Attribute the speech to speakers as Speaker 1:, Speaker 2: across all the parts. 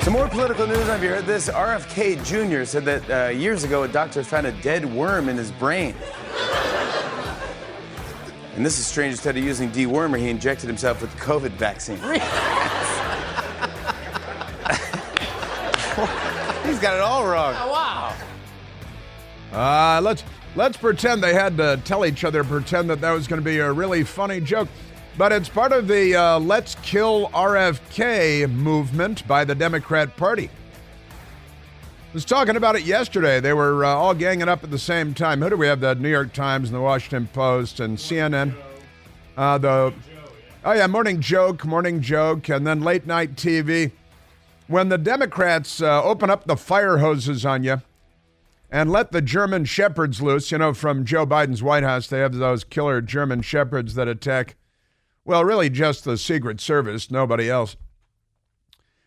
Speaker 1: Some more political news. Have you heard this? RFK Jr. said that years ago a doctor found a dead worm in his brain. And this is strange. Instead of using dewormer, he injected himself with the COVID vaccine. He's got it all wrong.
Speaker 2: Oh, wow.
Speaker 3: Let's pretend they had to tell each other, pretend that was going to be a really funny joke. But it's part of the Let's Kill RFK movement by the Democrat Party. I was talking about it yesterday. They were all ganging up at the same time. Who do we have? The New York Times and the Washington Post and CNN. Morning Joke, and then late night TV. When the Democrats open up the fire hoses on you and let the German shepherds loose, from Joe Biden's White House, they have those killer German shepherds that attack, well, really just the Secret Service, nobody else.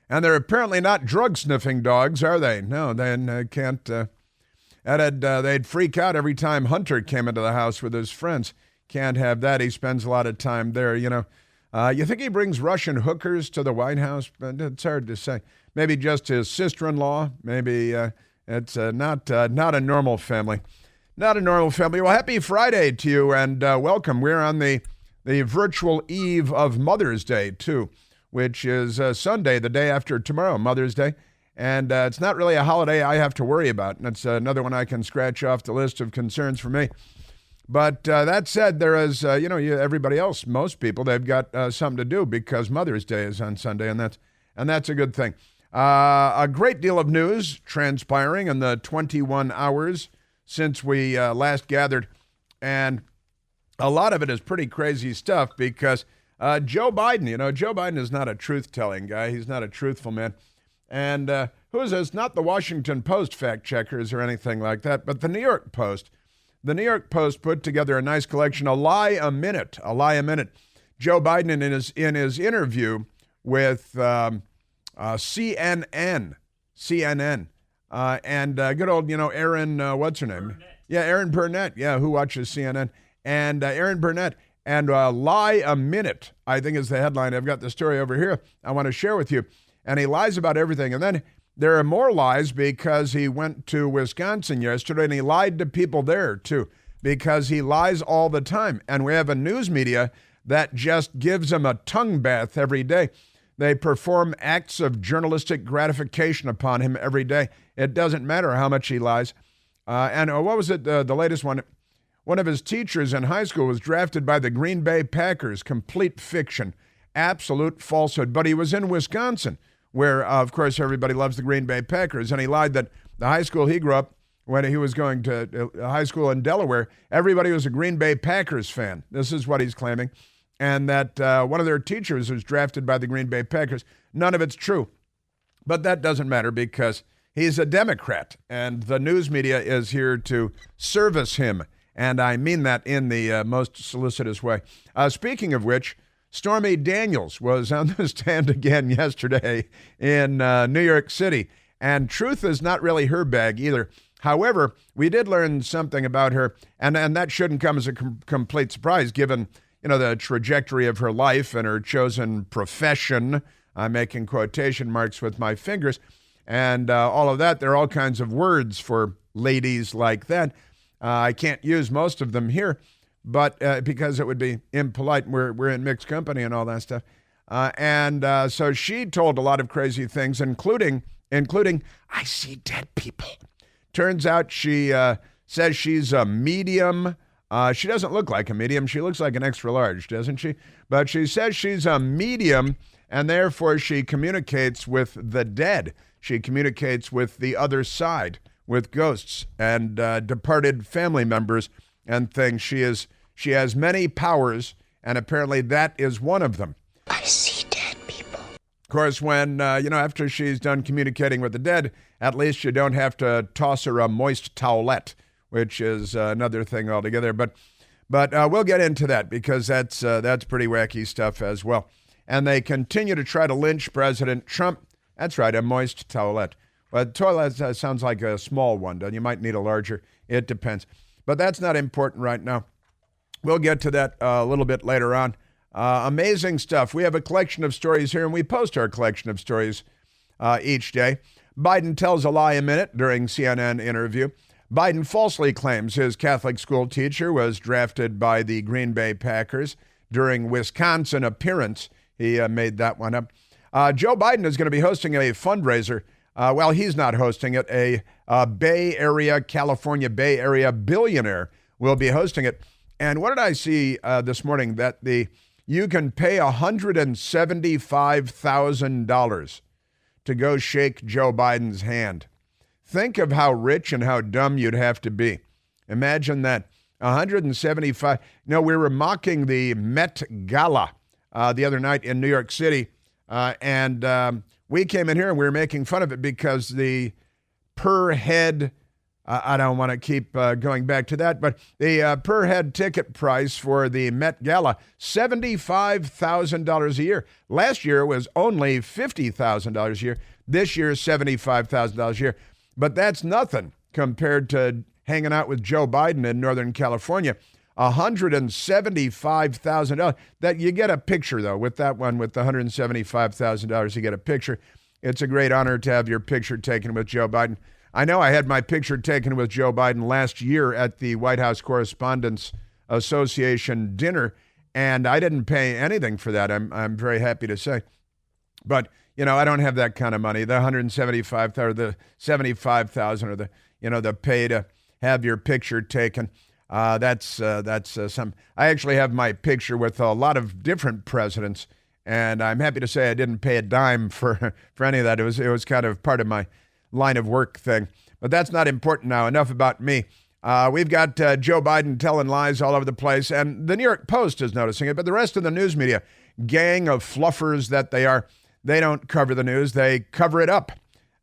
Speaker 3: And they're apparently not drug-sniffing dogs, are they? No, they can't. They'd freak out every time Hunter came into the house with his friends. Can't have that. He spends a lot of time there, You think he brings Russian hookers to the White House? It's hard to say. Maybe just his sister-in-law. Maybe it's not a normal family. Not a normal family. Well, happy Friday to you, and welcome. We're on the virtual eve of Mother's Day, too, which is Sunday, the day after tomorrow, Mother's Day. And it's not really a holiday I have to worry about. And it's another one I can scratch off the list of concerns for me. But that said, there is, everybody else, most people, they've got something to do because Mother's Day is on Sunday, and that's a good thing. A great deal of news transpiring in the 21 hours since we last gathered, and a lot of it is pretty crazy stuff because Joe Biden, Joe Biden is not a truth-telling guy. He's not a truthful man. And who is this? Not the Washington Post fact-checkers or anything like that, but the New York Post. The New York Post put together a nice collection, a lie a minute. Joe Biden in his interview with CNN, and good old, Erin, what's her name?
Speaker 2: Burnett.
Speaker 3: Yeah, Erin Burnett. Yeah, who watches CNN? And Erin Burnett, and lie a minute, I think is the headline. I've got the story over here I want to share with you. And he lies about everything. And then there are more lies because he went to Wisconsin yesterday and he lied to people there too, because he lies all the time. And we have a news media that just gives him a tongue bath every day. They perform acts of journalistic gratification upon him every day. It doesn't matter how much he lies. And what was it, the latest one? One of his teachers in high school was drafted by the Green Bay Packers. Complete fiction. Absolute falsehood. But he was in Wisconsin, where, of course, everybody loves the Green Bay Packers. And he lied that the high school he grew up, when he was going to high school in Delaware, everybody was a Green Bay Packers fan. This is what he's claiming. And that one of their teachers was drafted by the Green Bay Packers. None of it's true. But that doesn't matter because he's a Democrat. And the news media is here to service him. And I mean that in the most solicitous way. Speaking of which, Stormy Daniels was on the stand again yesterday in New York City. And truth is not really her bag either. However, we did learn something about her, and that shouldn't come as a complete surprise given, the trajectory of her life and her chosen profession. I'm making quotation marks with my fingers. And all of that, there are all kinds of words for ladies like that. I can't use most of them here, but because it would be impolite. We're in mixed company and all that stuff. So she told a lot of crazy things, including I see dead people. Turns out she says she's a medium. She doesn't look like a medium. She looks like an extra large, doesn't she? But she says she's a medium, and therefore she communicates with the dead. She communicates with the other side, with ghosts and departed family members and things. She has many powers, and apparently that is one of them.
Speaker 4: I see dead people.
Speaker 3: Of course, when, after she's done communicating with the dead, at least you don't have to toss her a moist towelette, which is another thing altogether. But we'll get into that because that's pretty wacky stuff as well. And they continue to try to lynch President Trump. That's right, a moist towelette. But toilet sounds like a small one. You might need a larger. It depends. But that's not important right now. We'll get to that a little bit later on. Amazing stuff. We have a collection of stories here, and we post our collection of stories each day. Biden tells a lie a minute during CNN interview. Biden falsely claims his Catholic school teacher was drafted by the Green Bay Packers during Wisconsin appearance. He made that one up. Joe Biden is going to be hosting a fundraiser. Well, he's not hosting it. A Bay Area, California Bay Area billionaire will be hosting it. And what did I see this morning? That you can pay $175,000 to go shake Joe Biden's hand. Think of how rich and how dumb you'd have to be. Imagine that. 175. We were mocking the Met Gala the other night in New York City, and we came in here and we were making fun of it because the per head, I don't want to keep going back to that, but the per head ticket price for the Met Gala, $75,000 a year. Last year it was only $50,000 a year. This year is $75,000 a year. But that's nothing compared to hanging out with Joe Biden in Northern California. $175,000. That you get a picture, though, with that one, with the $175,000, you get a picture. It's a great honor to have your picture taken with Joe Biden. I know I had my picture taken with Joe Biden last year at the White House Correspondents Association dinner, and I didn't pay anything for that, I'm very happy to say. But I don't have that kind of money. The $175,000 or the $75,000 or the pay to have your picture taken. That's some. I actually have my picture with a lot of different presidents, and I'm happy to say I didn't pay a dime for any of that. It was kind of part of my line of work thing. But that's not important now. Enough about me. We've got Joe Biden telling lies all over the place, and the New York Post is noticing it, but the rest of the news media, gang of fluffers that they are, they don't cover the news. They cover it up.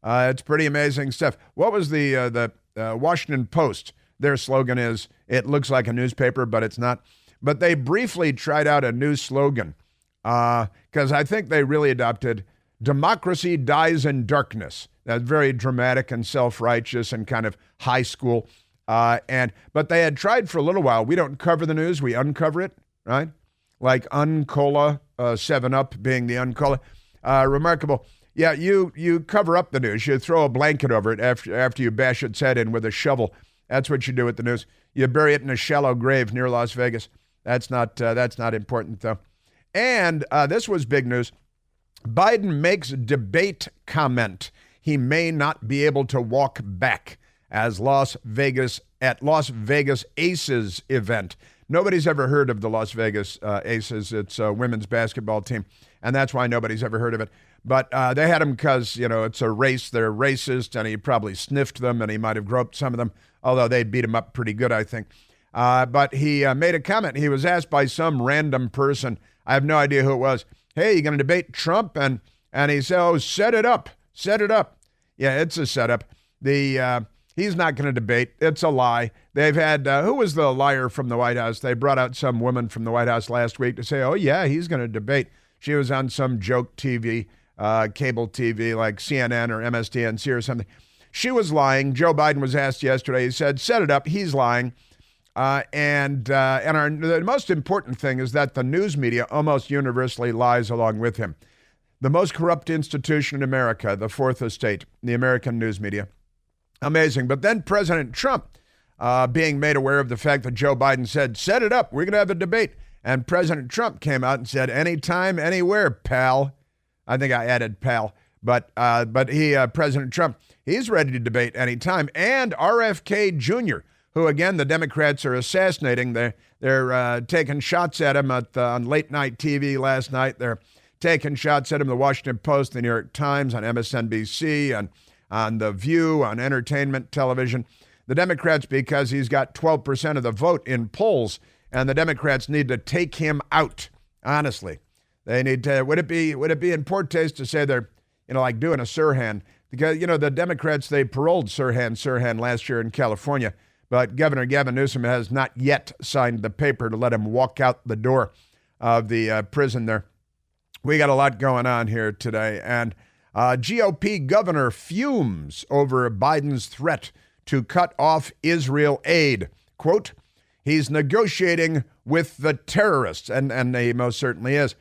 Speaker 3: It's pretty amazing stuff. What was the Washington Post? Their slogan is, it looks like a newspaper, but it's not. But they briefly tried out a new slogan because I think they really adopted, democracy dies in darkness. That's very dramatic and self-righteous and kind of high school. But they had tried for a little while. We don't cover the news. We uncover it, right? Like Uncola, 7-Up being the Uncola. Remarkable. Yeah, you cover up the news. You throw a blanket over it after you bash its head in with a shovel. That's what you do with the news. You bury it in a shallow grave near Las Vegas. That's not important, though. And this was big news. Biden makes debate comment. He may not be able to walk back at Las Vegas Aces event. Nobody's ever heard of the Las Vegas Aces. It's a women's basketball team, and that's why nobody's ever heard of it. But they had him because, it's a race. They're racist, and he probably sniffed them, and he might have groped some of them, although they beat him up pretty good, I think. But he made a comment. He was asked by some random person, I have no idea who it was, hey, you going to debate Trump? And he said, oh, set it up. Set it up. Yeah, it's a setup. He's not going to debate. It's a lie. They've had, who was the liar from the White House? They brought out some woman from the White House last week to say, oh, yeah, he's going to debate. She was on some joke TV, cable TV like CNN or MSDNC or something. She was lying. Joe Biden was asked yesterday. He said, set it up. He's lying. The most important thing is that the news media almost universally lies along with him. The most corrupt institution in America, the fourth estate, the American news media. Amazing. But then President Trump, being made aware of the fact that Joe Biden said, set it up, we're going to have a debate. And President Trump came out and said, anytime, anywhere, pal. I think I added pal. But President Trump, he's ready to debate anytime. And RFK Jr., who, again, the Democrats are assassinating. They're taking shots at him on late night TV last night. They're taking shots at him, the Washington Post, the New York Times, on MSNBC, and on The View, on entertainment television. The Democrats, because he's got 12% of the vote in polls, and the Democrats need to take him out, honestly. They need to, would it be in poor taste to say they're, like doing a Sirhan? Because, the Democrats, they paroled Sirhan last year in California, but Governor Gavin Newsom has not yet signed the paper to let him walk out the door of the prison there. We got a lot going on here today, and GOP governor fumes over Biden's threat to cut off Israel aid. Quote, he's negotiating with the terrorists, and he most certainly is.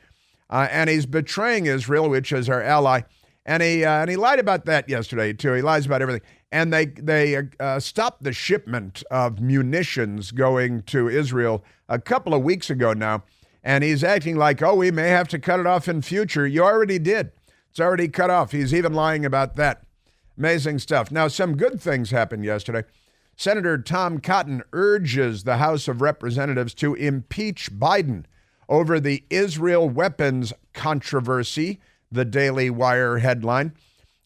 Speaker 3: And he's betraying Israel, which is our ally. And he lied about that yesterday, too. He lies about everything. And they stopped the shipment of munitions going to Israel a couple of weeks ago now. And he's acting like, oh, we may have to cut it off in future. You already did. It's already cut off. He's even lying about that. Amazing stuff. Now, some good things happened yesterday. Senator Tom Cotton urges the House of Representatives to impeach Biden over the Israel weapons controversy, the Daily Wire headline,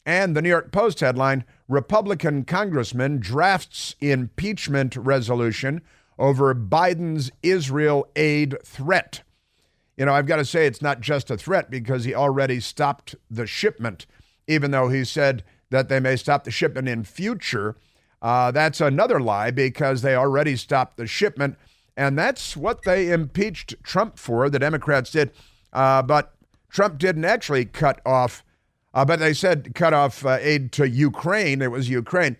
Speaker 3: and the New York Post headline, Republican congressman drafts impeachment resolution over Biden's Israel aid threat. You know, I've got to say it's not just a threat because he already stopped the shipment, even though he said that they may stop the shipment in future. That's another lie because they already stopped the shipment, and that's what they impeached Trump for, the Democrats did. But Trump didn't actually cut off, but they said cut off aid to Ukraine. It was Ukraine.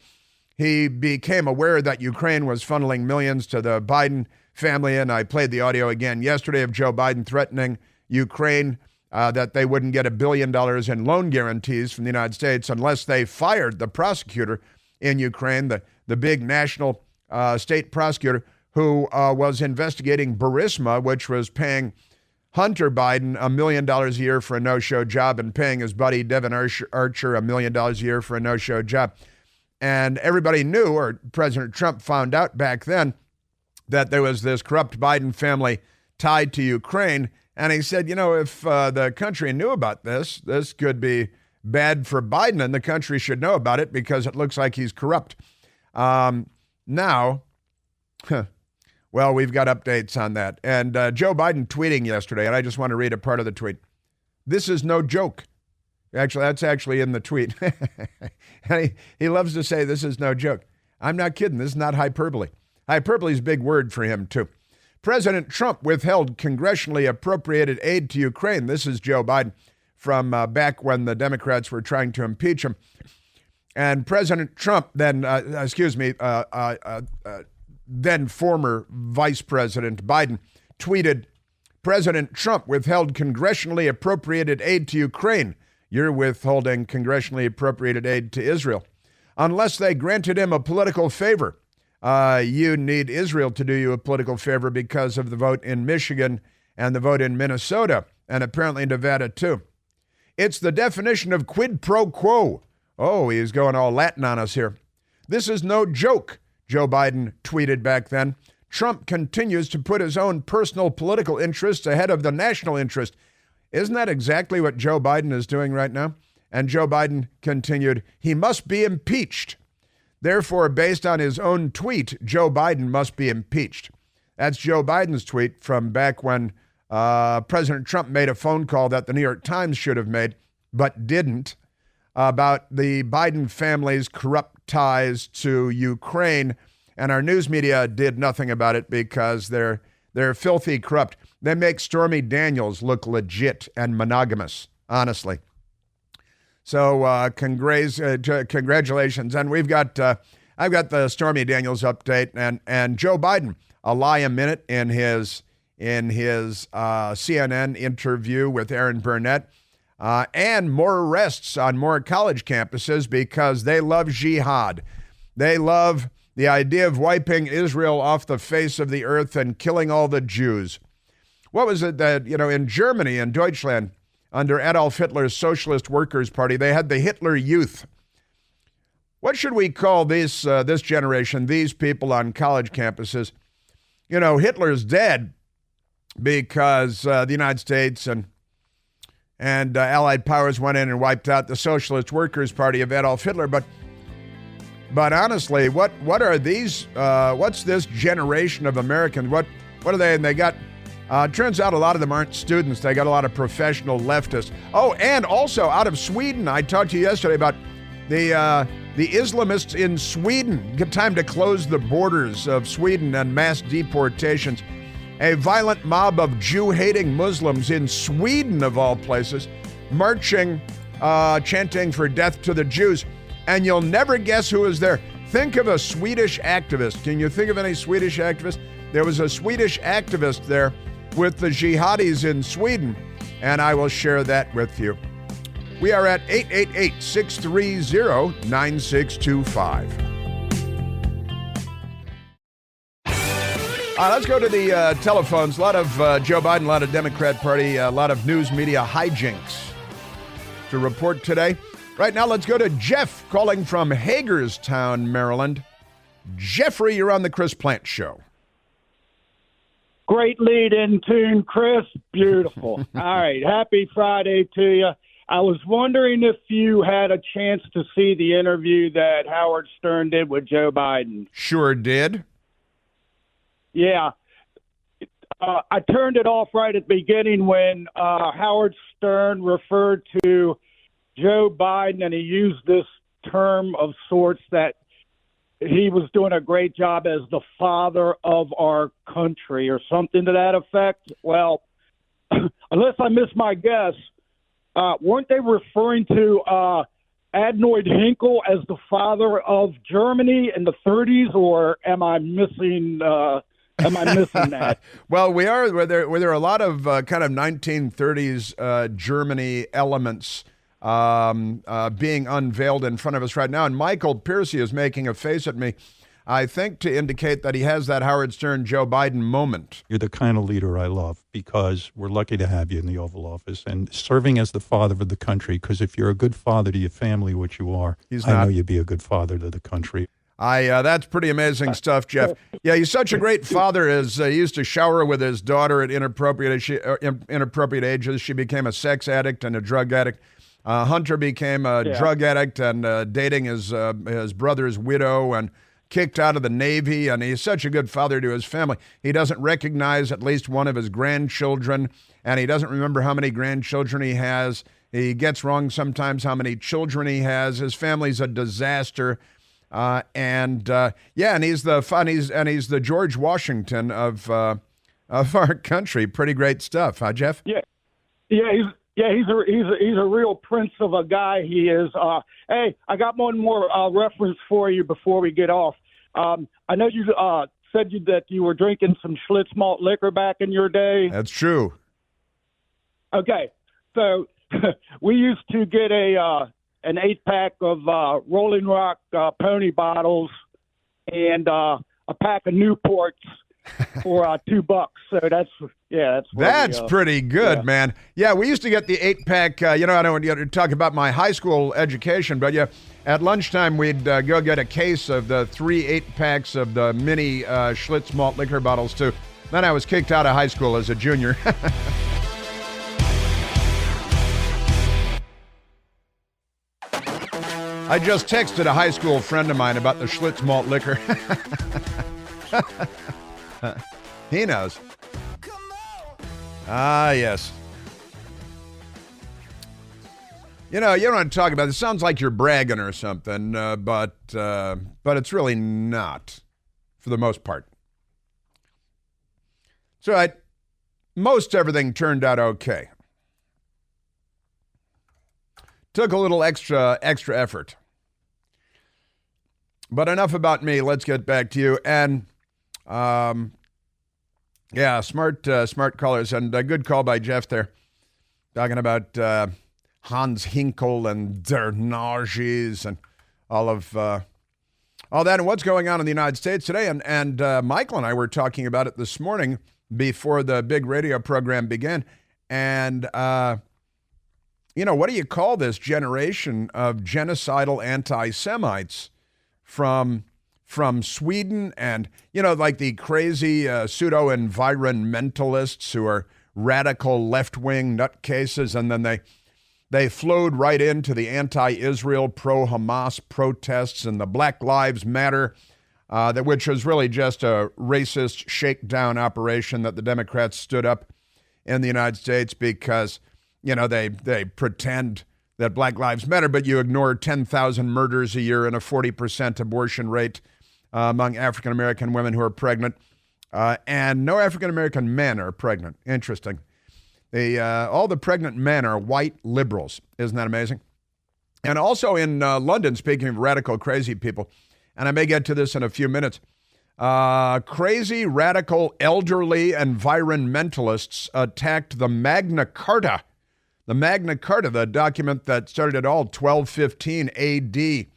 Speaker 3: He became aware that Ukraine was funneling millions to the Biden family, and I played the audio again yesterday of Joe Biden threatening Ukraine that they wouldn't get $1 billion in loan guarantees from the United States unless they fired the prosecutor in Ukraine, the big national state prosecutor who was investigating Burisma, which was paying Hunter Biden $1 million a year for a no-show job and paying his buddy Devin Archer $1 million a year for a no-show job. And everybody knew, or President Trump found out back then, that there was this corrupt Biden family tied to Ukraine. And he said, you know, if the country knew about this, this could be bad for Biden, and the country should know about it because it looks like he's corrupt. Now, well, we've got updates on that. And Joe Biden tweeting yesterday, and I just want to read a part of the tweet. This is no joke. Actually, that's actually in the tweet. And he loves to say this is no joke. I'm not kidding. This is not hyperbole. Hyperbole is a big word for him, too. President Trump withheld congressionally appropriated aid to Ukraine. This is Joe Biden from back when the Democrats were trying to impeach him. And President Trump, then former Vice President Biden, tweeted, President Trump withheld congressionally appropriated aid to Ukraine. You're withholding congressionally appropriated aid to Israel. Unless they granted him a political favor. You need Israel to do you a political favor because of the vote in Michigan and the vote in Minnesota, and apparently Nevada too. It's the definition of quid pro quo. Oh, he's going all Latin on us here. This is no joke, Joe Biden tweeted back then. Trump continues to put his own personal political interests ahead of the national interest. Isn't that exactly what Joe Biden is doing right now? And Joe Biden continued, he must be impeached. Therefore, based on his own tweet, Joe Biden must be impeached. That's Joe Biden's tweet from back when President Trump made a phone call that the New York Times should have made, but didn't, about the Biden family's corrupt ties to Ukraine. And our news media did nothing about it because they're filthy corrupt. They make Stormy Daniels look legit and monogamous, honestly. So congratulations. And I've got the Stormy Daniels update and Joe Biden, a lie a minute in his CNN interview with Aaron Burnett, and more arrests on more college campuses because they love jihad. They love the idea of wiping Israel off the face of the earth and killing all the Jews. What was it that, in Germany and Deutschland, under Adolf Hitler's Socialist Workers' Party, they had the Hitler Youth. What should we call this generation, these people on college campuses? Hitler's dead because the United States and Allied powers went in and wiped out the Socialist Workers' Party of Adolf Hitler. But honestly, what are these? What's this generation of Americans? What are they? And they got. Turns out a lot of them aren't students. They got a lot of professional leftists. Oh, and also out of Sweden, I talked to you yesterday about the Islamists in Sweden. Good time to close the borders of Sweden and mass deportations. A violent mob of Jew-hating Muslims in Sweden, of all places, marching, chanting for death to the Jews. And you'll never guess who was there. Think of a Swedish activist. Can you think of any Swedish activists? There was a Swedish activist there with the jihadis in Sweden, and I will share that with you. We are at 888-630-9625. Let's go to the telephones. A lot of Joe Biden, a lot of Democrat Party, a lot of news media hijinks to report today. Right now, let's go to Jeff calling from Hagerstown, Maryland. Jeffrey, you're on the Chris Plant Show.
Speaker 5: Great lead-in tune, Chris. Beautiful. All right. Happy Friday to you. I was wondering if you had a chance to see the interview that Howard Stern did with Joe Biden.
Speaker 3: Sure did.
Speaker 5: Yeah. I turned it off right at the beginning when Howard Stern referred to Joe Biden, and he used this term of sorts that he was doing a great job as the father of our country or something to that effect. Well, unless I missed my guess, weren't they referring to Adnoid Hinkle as the father of Germany in the 30s, or am I missing that?
Speaker 3: Well, we are. Where there are a lot of kind of 1930s Germany elements being unveiled in front of us right now. And Michael Piercy is making a face at me, I think to indicate that he has that Howard Stern, Joe Biden moment.
Speaker 6: You're the kind of leader I love because we're lucky to have you in the Oval Office and serving as the father of the country, because if you're a good father to your family, which you are, I know you'd be a good father to the country.
Speaker 3: That's pretty amazing stuff, Jeff. Yeah, he's such a great father. He used to shower with his daughter at inappropriate ages. She became a sex addict and a drug addict. Hunter became a drug addict and dating his brother's widow and kicked out of the Navy. And he's such a good father to his family. He doesn't recognize at least one of his grandchildren, and he doesn't remember how many grandchildren he has. He gets wrong sometimes how many children he has. His family's a disaster. And he's the George Washington of our country. Pretty great stuff, huh, Jeff?
Speaker 5: Yeah, he's a real prince of a guy. He is. Hey, I got one more reference for you before we get off. I know you said that you were drinking some Schlitz malt liquor back in your day.
Speaker 3: That's true.
Speaker 5: Okay, so we used to get an 8-pack of Rolling Rock pony bottles and a pack of Newports for $2. So that's
Speaker 3: pretty good, man. Yeah, we used to get the 8-pack. I don't want to talk about my high school education, but yeah, at lunchtime we'd go get a case of the 3 8-packs of the mini Schlitz malt liquor bottles too. Then I was kicked out of high school as a junior. I just texted a high school friend of mine about the Schlitz malt liquor. He knows. Yes. You don't want to talk about it. It sounds like you're bragging or something, but it's really not, for the most part. It's all right. Most everything turned out okay. Took a little extra effort. But enough about me. Let's get back to you. And smart callers, and a good call by Jeff there, talking about Hans Hinkel and Der Nazis and all that, and what's going on in the United States today. And Michael and I were talking about it this morning before the big radio program began. And what do you call this generation of genocidal anti-Semites from Sweden, and like the crazy pseudo-environmentalists who are radical left-wing nutcases, and then they flowed right into the anti-Israel, pro-Hamas protests and the Black Lives Matter, which was really just a racist shakedown operation that the Democrats stood up in the United States because they pretend that Black Lives Matter, but you ignore 10,000 murders a year and a 40% abortion rate among African-American women who are pregnant. And no African-American men are pregnant. Interesting. All the pregnant men are white liberals. Isn't that amazing? And also in London, speaking of radical crazy people, and I may get to this in a few minutes, crazy, radical, elderly environmentalists attacked the Magna Carta, The Magna Carta, the document that started it all, 1215 A.D.,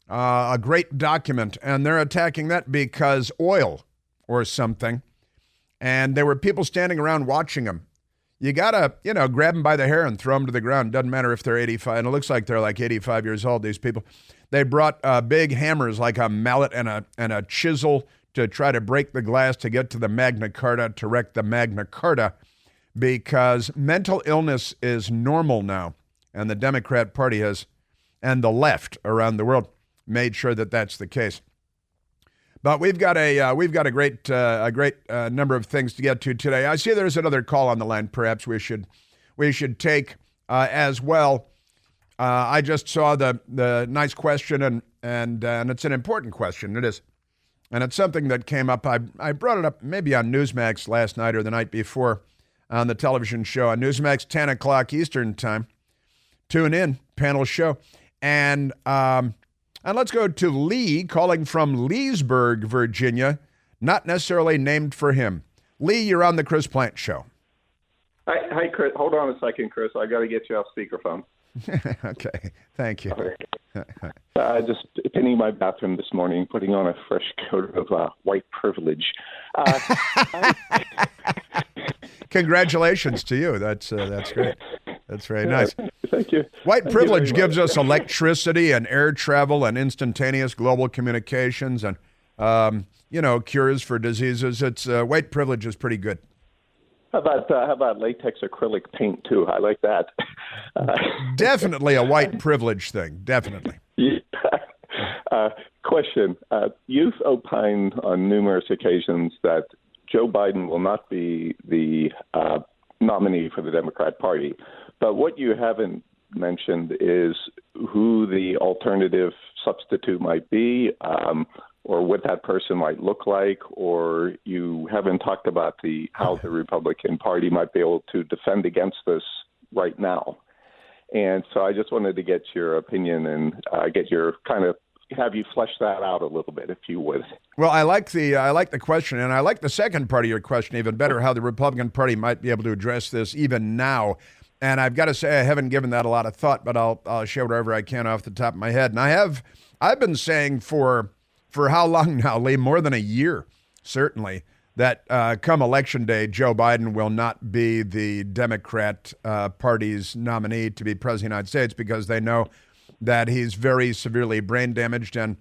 Speaker 3: a great document, and they're attacking that because oil or something, and there were people standing around watching them. You got to, grab them by the hair and throw them to the ground. Doesn't matter if they're 85, and it looks like they're like 85 years old, these people. They brought big hammers like a mallet and a chisel to try to break the glass to get to the Magna Carta, to wreck the Magna Carta, because mental illness is normal now, and the Democrat Party has, and the left around the world, made sure that that's the case. But we've got a great number of things to get to today. I see there's another call on the line. Perhaps we should take as well. I just saw the nice question, and it's an important question. It is, and it's something that came up. I brought it up maybe on Newsmax last night or the night before on the television show on Newsmax, 10 o'clock Eastern time. Tune in, panel show, and let's go to Lee, calling from Leesburg, Virginia, not necessarily named for him. Lee, you're on the Chris Plant Show.
Speaker 7: Hi, Chris. Hold on a second, Chris. I got to get you off speakerphone.
Speaker 3: Okay, thank you.
Speaker 7: Just cleaning my bathroom this morning, putting on a fresh coat of white privilege.
Speaker 3: Congratulations to you. That's great. That's very nice.
Speaker 7: Thank you.
Speaker 3: White privilege gives us electricity and air travel and instantaneous global communications and, cures for diseases. It's white privilege is pretty good.
Speaker 7: How about latex acrylic paint too? I like that.
Speaker 3: Definitely a white privilege thing. Definitely.
Speaker 7: Yeah. Question. You've opined on numerous occasions that Joe Biden will not be the nominee for the Democrat Party. But what you haven't mentioned is who the alternative substitute might be, or what that person might look like, or you haven't talked about how the Republican Party might be able to defend against this right now. And so I just wanted to get your opinion and have you flesh that out a little bit, if you would.
Speaker 3: Well, I like the question, and I like the second part of your question even better, how the Republican Party might be able to address this even now. And I've got to say I haven't given that a lot of thought, but I'll share whatever I can off the top of my head. And I've been saying for how long now, Lee? More than a year, certainly, that come Election Day, Joe Biden will not be the Democrat Party's nominee to be president of the United States, because they know that he's very severely brain damaged and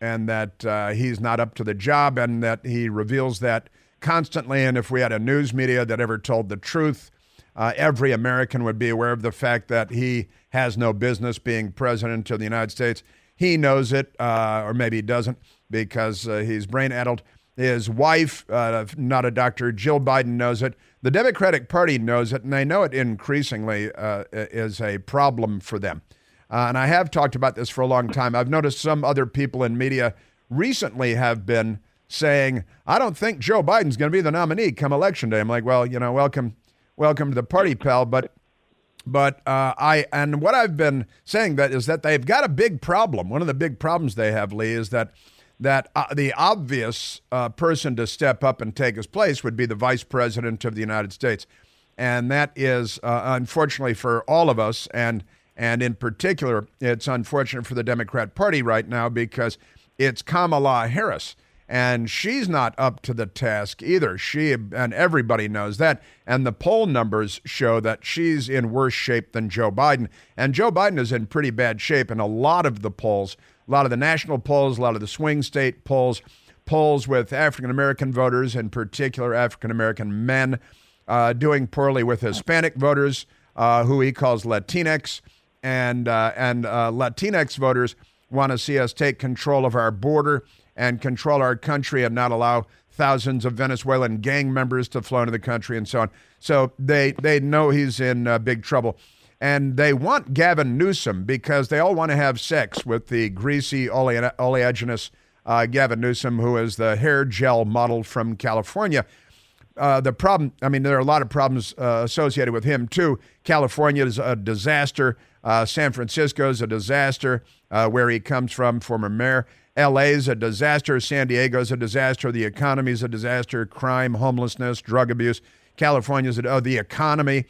Speaker 3: that he's not up to the job, and that he reveals that constantly. And if we had a news media that ever told the truth, every American would be aware of the fact that he has no business being president of the United States. He knows it, or maybe he doesn't, because he's brain-addled. His wife, not a doctor, Jill Biden, knows it. The Democratic Party knows it, and they know it increasingly is a problem for them. And I have talked about this for a long time. I've noticed some other people in media recently have been saying, I don't think Joe Biden's going to be the nominee come Election Day. I'm like, well, welcome to the party, pal. But what I've been saying is that they've got a big problem. One of the big problems they have, Lee, is that the obvious person to step up and take his place would be the vice president of the United States. And that is, unfortunately for all of us, and in particular, it's unfortunate for the Democrat Party right now, because it's Kamala Harris. And she's not up to the task either. She, and everybody knows that. And the poll numbers show that she's in worse shape than Joe Biden. And Joe Biden is in pretty bad shape in a lot of the polls, a lot of the national polls, a lot of the swing state polls with African-American voters, in particular African-American men, doing poorly with Hispanic voters, who he calls Latinx. And Latinx voters want to see us take control of our border and control our country and not allow thousands of Venezuelan gang members to flow into the country and so on. So they know he's in big trouble. And they want Gavin Newsom because they all want to have sex with the greasy, oleaginous Gavin Newsom, who is the hair gel model from California. The problem, there are a lot of problems associated with him, too. California is a disaster. San Francisco is a disaster, where he comes from, former mayor. L.A. is a disaster. San Diego is a disaster. The economy is a disaster. Crime, homelessness, drug abuse. California is the economy.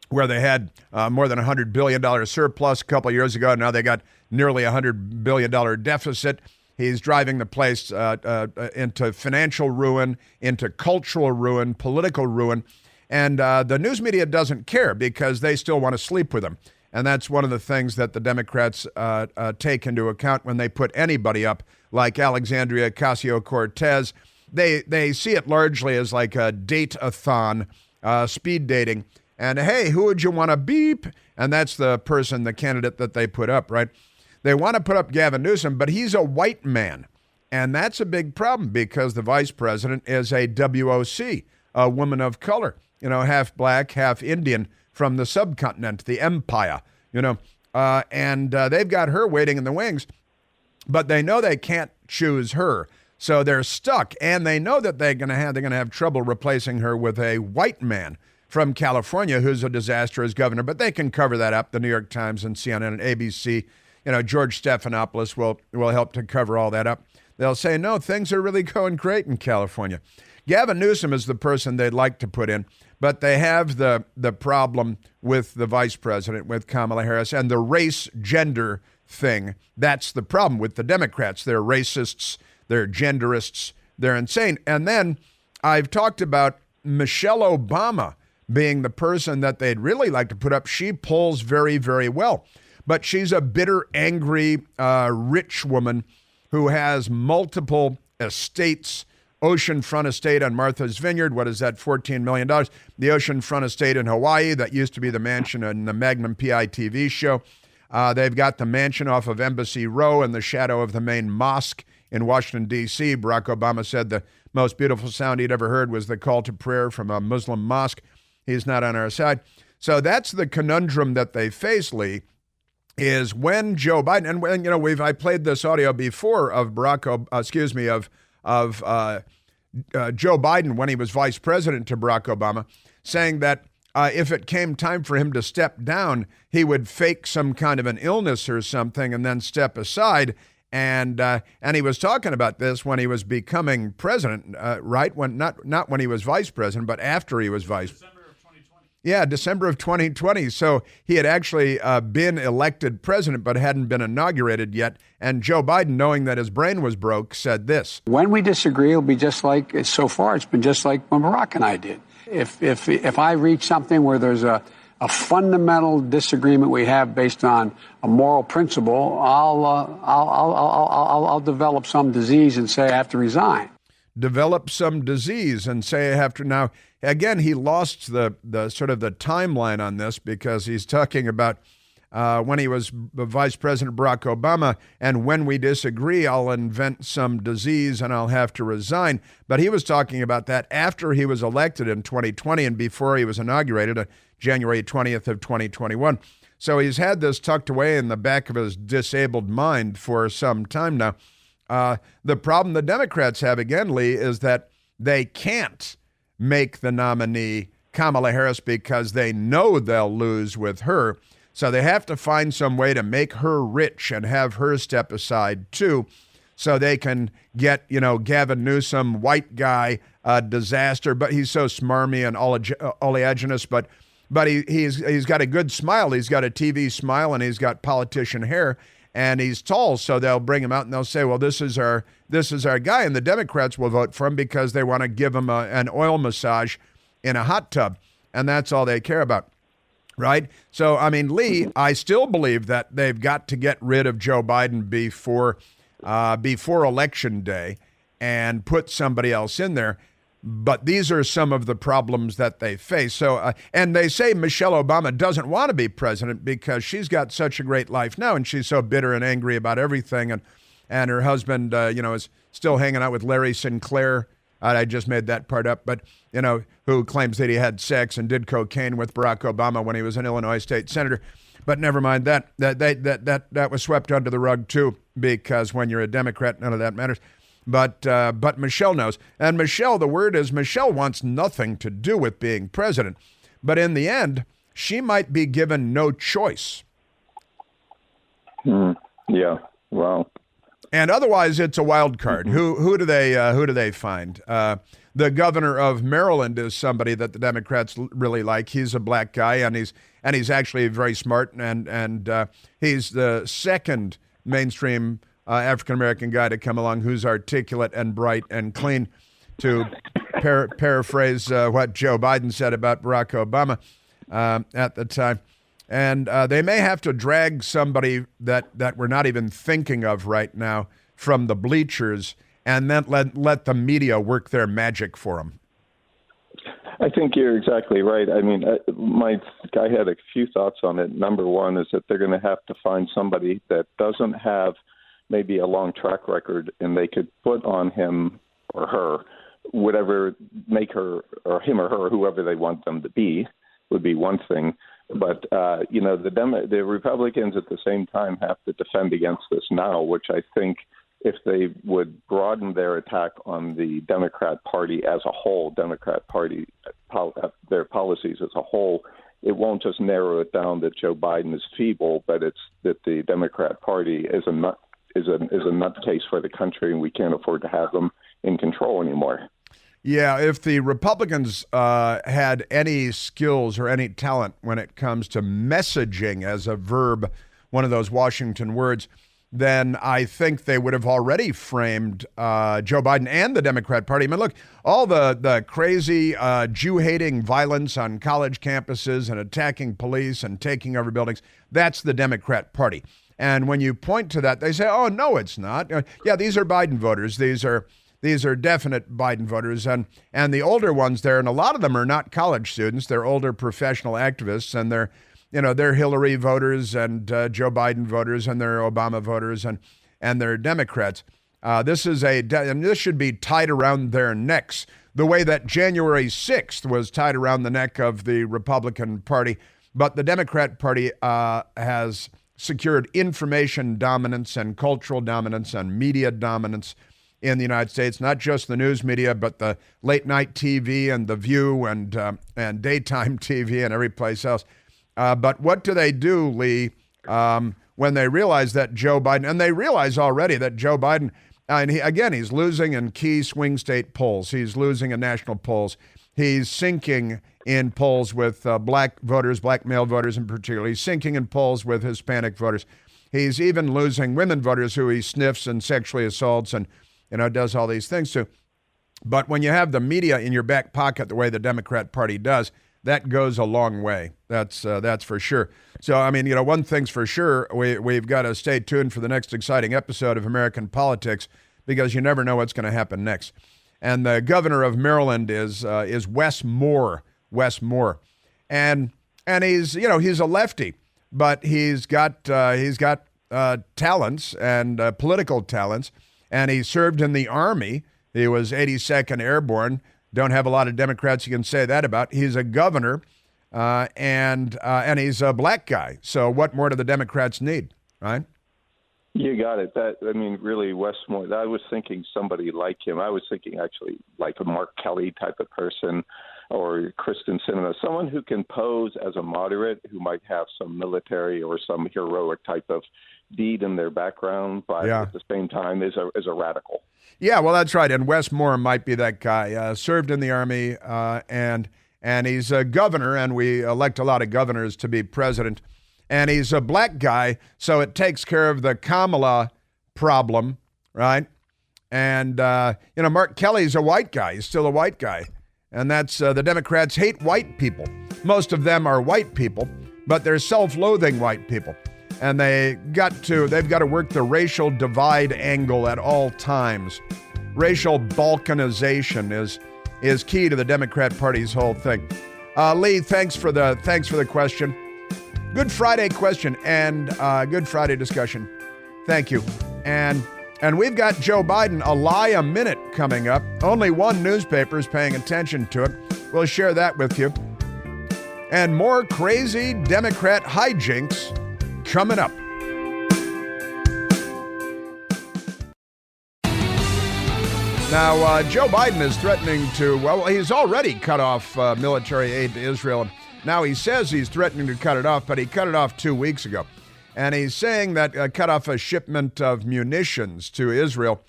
Speaker 3: where they had more than $100 billion surplus a couple of years ago. Now they got nearly $100 billion deficit. He's driving the place into financial ruin, into cultural ruin, political ruin. And the news media doesn't care because they still want to sleep with him. And that's one of the things that the Democrats take into account when they put anybody up, like Alexandria Ocasio-Cortez. They see it largely as like a date-a-thon, speed dating. And, hey, who would you want to beep? And that's the person, the candidate that they put up, right? They want to put up Gavin Newsom, but he's a white man. And that's a big problem because the vice president is a WOC, a woman of color, half black, half Indian from the subcontinent, the empire, and they've got her waiting in the wings, but they know they can't choose her. So they're stuck, and they know that they're going to have trouble replacing her with a white man from California who's a disaster as governor, but they can cover that up. The New York Times and CNN and ABC, George Stephanopoulos will help to cover all that up. They'll say, no, things are really going great in California. Gavin Newsom is the person they'd like to put in, but they have the problem with the vice president, with Kamala Harris, and the race-gender thing. That's the problem with the Democrats. They're racists, they're genderists, they're insane. And then I've talked about Michelle Obama being the person that they'd really like to put up. She polls very, very well. But she's a bitter, angry, rich woman who has multiple estates. Oceanfront estate on Martha's Vineyard. What is that? $14 million. The Oceanfront estate in Hawaii that used to be the mansion in the Magnum PI TV show. They've got the mansion off of Embassy Row in the shadow of the main mosque in Washington, D.C. Barack Obama said the most beautiful sound he'd ever heard was the call to prayer from a Muslim mosque. He's not on our side. So that's the conundrum that they face, Lee, is when Joe Biden, and I played this audio before of Joe Biden when he was vice president to Barack Obama, saying that if it came time for him to step down, he would fake some kind of an illness or something and then step aside. And he was talking about this when he was becoming president, right? When not when he was vice president, but after he was vice. December of 2020. Yeah, December of 2020. So he had actually been elected president, but hadn't been inaugurated yet. And Joe Biden, knowing that his brain was broke, said this:
Speaker 8: when we disagree, it'll be just like, so far, it's been just like when Barack and I did. If I reach something where there's a fundamental disagreement we have based on a moral principle, I'll develop some disease and say I have to resign.
Speaker 3: Develop some disease and say I have to. Now, again, he lost the sort of the timeline on this because he's talking about when he was Vice President Barack Obama, and when we disagree, I'll invent some disease and I'll have to resign. But he was talking about that after he was elected in 2020 and before he was inaugurated, January 20th of 2021. So he's had this tucked away in the back of his disabled mind for some time now. The problem the Democrats have, again, Lee, is that they can't make the nominee Kamala Harris because they know they'll lose with her. So they have to find some way to make her rich and have her step aside too, so they can get, Gavin Newsom, white guy, disaster, but he's so smarmy and oleaginous, but he's got a good smile. He's got a TV smile and he's got politician hair and he's tall. So they'll bring him out and they'll say, well, this is our guy. And the Democrats will vote for him because they want to give him an oil massage in a hot tub. And that's all they care about. Right? So, Lee, I still believe that they've got to get rid of Joe Biden before Election Day and put somebody else in there. But these are some of the problems that they face. So, and they say Michelle Obama doesn't want to be president because she's got such a great life now and she's so bitter and angry about everything. And her husband, is still hanging out with Larry Sinclair. I just made that part up, but, who claims that he had sex and did cocaine with Barack Obama when he was an Illinois state senator. But never mind that. That was swept under the rug, too, because when you're a Democrat, none of that matters. But Michelle knows. And Michelle, the word is Michelle wants nothing to do with being president. But in the end, she might be given no choice.
Speaker 7: Yeah, wow.
Speaker 3: And otherwise, it's a wild card. Who do they find? The governor of Maryland is somebody that the Democrats really like. He's a black guy, and he's actually very smart, and he's the second mainstream African-American guy to come along who's articulate and bright and clean, to paraphrase what Joe Biden said about Barack Obama at the time. And they may have to drag somebody that we're not even thinking of right now from the bleachers and then let the media work their magic for them.
Speaker 7: I think you're exactly right. I mean, I had a few thoughts on it. Number one is that they're going to have to find somebody that doesn't have maybe a long track record, and they could put on him or her whatever, make her or him or her, whoever they want them to be, would be one thing. But, the Republicans at the same time have to defend against this now, which I think if they would broaden their attack on the Democrat Party as a whole, their policies as a whole, it won't just narrow it down that Joe Biden is feeble, but it's that the Democrat Party is a nutcase for the country, and we can't afford to have them in control anymore.
Speaker 3: Yeah, if the Republicans had any skills or any talent when it comes to messaging as a verb, one of those Washington words, then I think they would have already framed Joe Biden and the Democrat Party. I mean, look, all the crazy Jew-hating violence on college campuses and attacking police and taking over buildings, that's the Democrat Party. And when you point to that, they say, oh, no, it's not. Yeah, these are Biden voters. These are definite Biden voters. And the older ones there, and a lot of them are not college students. They're older professional activists, and they're Hillary voters and Joe Biden voters, and they're Obama voters, and they're Democrats. This should be tied around their necks, the way that January 6th was tied around the neck of the Republican Party. But the Democrat Party has secured information dominance and cultural dominance and media dominance in the United States, not just the news media, but the late night TV and The View and daytime TV and every place else. But what do they do, Lee, when they realize that Joe Biden, and they realize already that Joe Biden, and he's losing in key swing state polls. He's losing in national polls. He's sinking in polls with black voters, black male voters in particular. He's sinking in polls with Hispanic voters. He's even losing women voters who he sniffs and sexually assaults and does all these things to. But when you have the media in your back pocket the way the Democrat Party does, that goes a long way. That's for sure. So, I mean, one thing's for sure, we've got to stay tuned for the next exciting episode of American Politics, because you never know what's going to happen next. And the governor of Maryland is Wes Moore. And he's a lefty, but he's got talents and political talents, and he served in the Army. He was 82nd Airborne. Don't have a lot of Democrats you can say that about. He's a governor, and he's a black guy. So what more do the Democrats need, right?
Speaker 7: You got it. Really, Wes Moore. I was thinking somebody like him. I was thinking actually like a Mark Kelly type of person, or Kristen Sinema, someone who can pose as a moderate, who might have some military or some heroic type of deed in their background, but at the same time is a radical.
Speaker 3: Yeah, well, that's right. And Wes Moore might be that guy. Served in the Army, and he's a governor, and we elect a lot of governors to be president. And he's a black guy, so it takes care of the Kamala problem, right? And, Mark Kelly's a white guy. He's still a white guy. And that's the Democrats hate white people. Most of them are white people, but they're self-loathing white people. And they've got to work the racial divide angle at all times. Racial balkanization is key to the Democrat Party's whole thing. Lee, thanks for the question. Good Friday question and good Friday discussion. Thank you. And we've got Joe Biden, a lie a minute coming up. Only one newspaper is paying attention to it. We'll share that with you. And more crazy Democrat hijinks coming up. Now, Joe Biden is threatening he's already cut off military aid to Israel. Now he says he's threatening to cut it off, but he cut it off 2 weeks ago. And he's saying that cut off a shipment of munitions to Israel.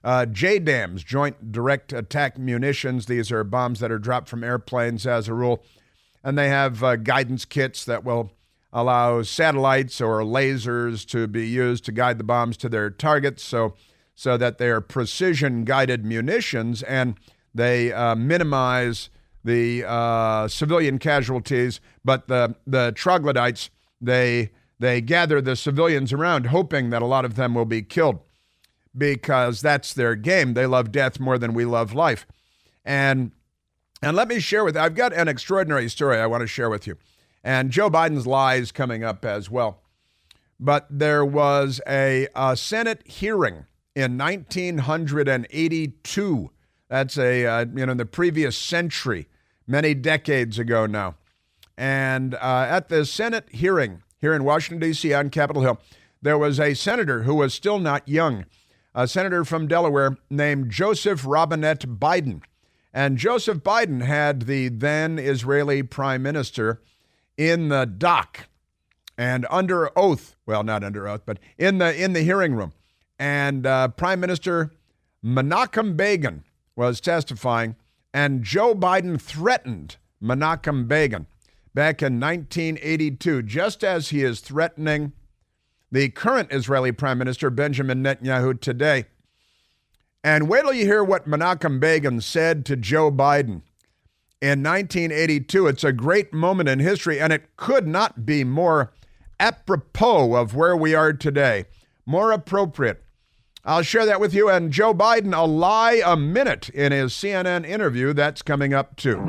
Speaker 3: JDAMs, Joint Direct Attack Munitions. These are bombs that are dropped from airplanes as a rule. And they have guidance kits that will allow satellites or lasers to be used to guide the bombs to their targets so that they are precision-guided munitions, and they minimize the civilian casualties. But the troglodytes, they gather the civilians around, hoping that a lot of them will be killed, because that's their game. They love death more than we love life. And let me share with you, I've got an extraordinary story I want to share with you. And Joe Biden's lies coming up as well. But there was a Senate hearing in 1982. That's in the previous century, many decades ago now. And at the Senate hearing here in Washington, D.C. on Capitol Hill, there was a senator who was still not young, a senator from Delaware named Joseph Robinette Biden. And Joseph Biden had the then Israeli prime minister in the dock and under oath, well, not under oath, but in the hearing room. And Prime Minister Menachem Begin was testifying, and Joe Biden threatened Menachem Begin back in 1982, just as he is threatening the current Israeli Prime Minister Benjamin Netanyahu today. And wait till you hear what Menachem Begin said to Joe Biden in 1982. It's a great moment in history, and it could not be more apropos of where we are today, more appropriate. I'll share that with you. And Joe Biden, a lie a minute in his CNN interview. That's coming up too.